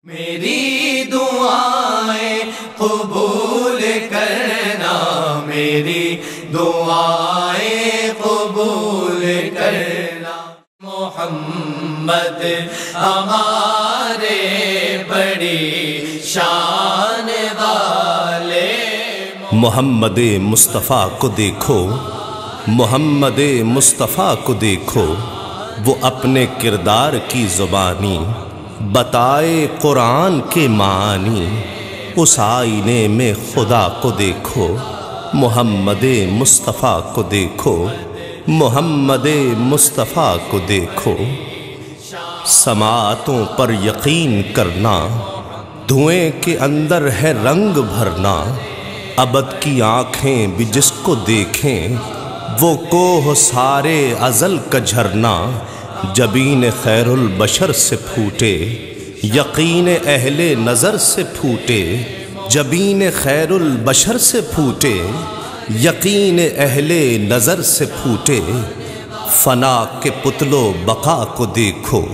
میری دعائیں قبول کرنا، میری دعائیں قبول کرنا۔ محمد ہمارے بڑی شان والے، محمد مصطفیٰ کو دیکھو، محمد مصطفیٰ کو دیکھو، وہ اپنے کردار کی زبانی بتائے قرآن کے معانی۔ اس آئینے میں خدا کو دیکھو، محمد مصطفیٰ کو دیکھو، محمد مصطفیٰ کو دیکھو۔ سماعتوں پر یقین کرنا، دھوئیں کے اندر ہے رنگ بھرنا۔ ابد کی آنکھیں بھی جس کو دیکھیں، وہ کوہ سارے ازل کا جھرنا۔ جبین خیر البشر سے پھوٹے، یقین اہل نظر سے پھوٹے۔ جبین خیر البشر سے پھوٹے، یقین اہل نظر سے پھوٹے۔ فنا کے پتل و بقا کو دیکھو،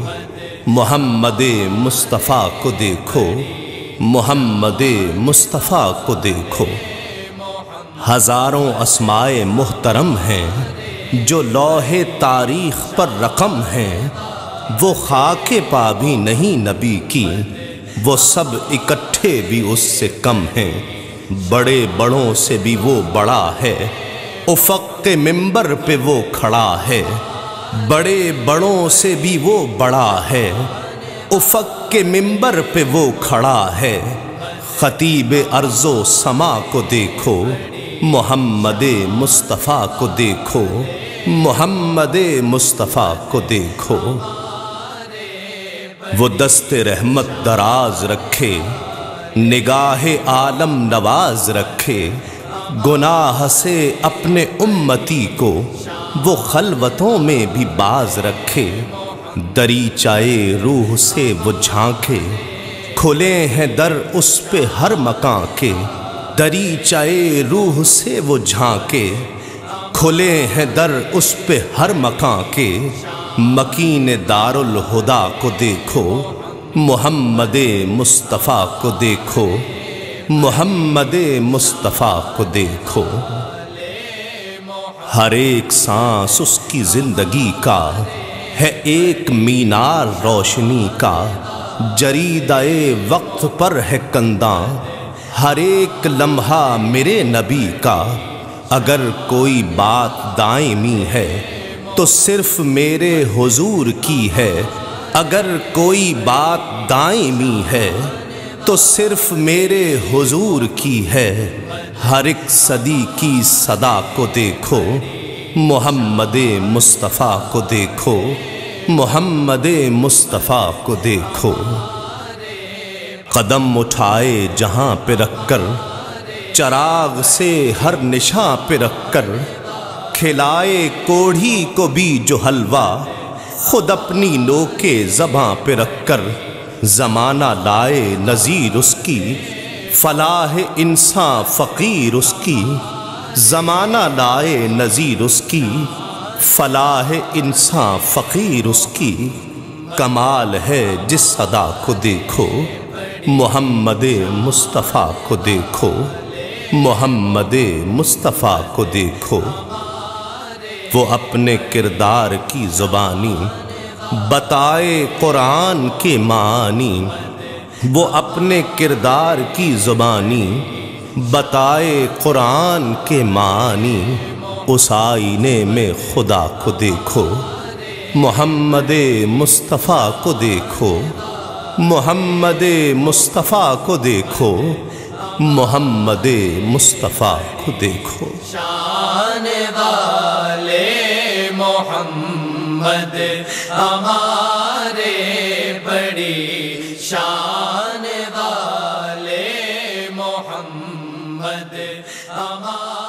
محمد مصطفیٰ کو دیکھو، محمد مصطفیٰ کو دیکھو۔ ہزاروں اسمائے محترم ہیں جو لوح تاریخ پر رقم ہیں۔ وہ خاک پا بھی نہیں نبی کی، وہ سب اکٹھے بھی اس سے کم ہیں۔ بڑے بڑوں سے بھی وہ بڑا ہے، افق کے منبر پہ وہ کھڑا ہے۔ بڑے بڑوں سے بھی وہ بڑا ہے، افق کے منبر پہ وہ کھڑا ہے۔ خطیب ارض و سما کو دیکھو، محمد مصطفیٰ کو دیکھو، محمد مصطفیٰ کو دیکھو۔ وہ دست رحمت دراز رکھے، نگاہ عالم نواز رکھے۔ گناہ سے اپنے امتی کو وہ خلوتوں میں بھی باز رکھے۔ دریچائے روح سے وہ جھانکے، کھلے ہیں در اس پہ ہر مکان کے۔ دریچائے روح سے وہ جھانکے، کھلے ہیں در اس پہ ہر مکان کے۔ مکین دار الہدا کو دیکھو، محمد مصطفیٰ کو دیکھو، محمد مصطفیٰ کو دیکھو۔ ہر ایک سانس اس کی زندگی کا ہے ایک مینار روشنی کا۔ جریدۂ وقت پر ہے کنداں، ہر ایک لمحہ میرے نبی کا۔ اگر کوئی بات دائمی ہے تو صرف میرے حضور کی ہے۔ اگر کوئی بات دائمی ہے تو صرف میرے حضور کی ہے۔ ہر ایک صدی کی صدا کو دیکھو، محمد مصطفیٰ کو دیکھو، محمد مصطفیٰ کو دیکھو۔ قدم اٹھائے جہاں پہ رکھ کر، چراغ سے ہر نشاں پہ رکھ کر۔ کھلائے کوڑھی کو بھی جو حلوہ، خود اپنی نوکے زباں پہ رکھ کر۔ زمانہ لائے نظیر اس کی، فلاح انسان فقیر اس کی۔ زمانہ لائے نظیر اس کی، فلاح انسان فقیر اس کی۔ کمال ہے جس صدا کو دیکھو، محمد مصطفیٰ کو دیکھو، محمد مصطفیٰ کو دیکھو۔ وہ اپنے کردار کی زبانی بتائے قرآن کے معانی۔ وہ اپنے کردار کی زبانی بتائے قرآن کے معانی۔ اس آئینے میں خدا کو دیکھو، محمد مصطفیٰ کو دیکھو، محمد مصطفیٰ کو دیکھو، محمد مصطفیٰ کو دیکھو۔ شان والے محمد ہمارے بڑی شان والے محمد ہمارے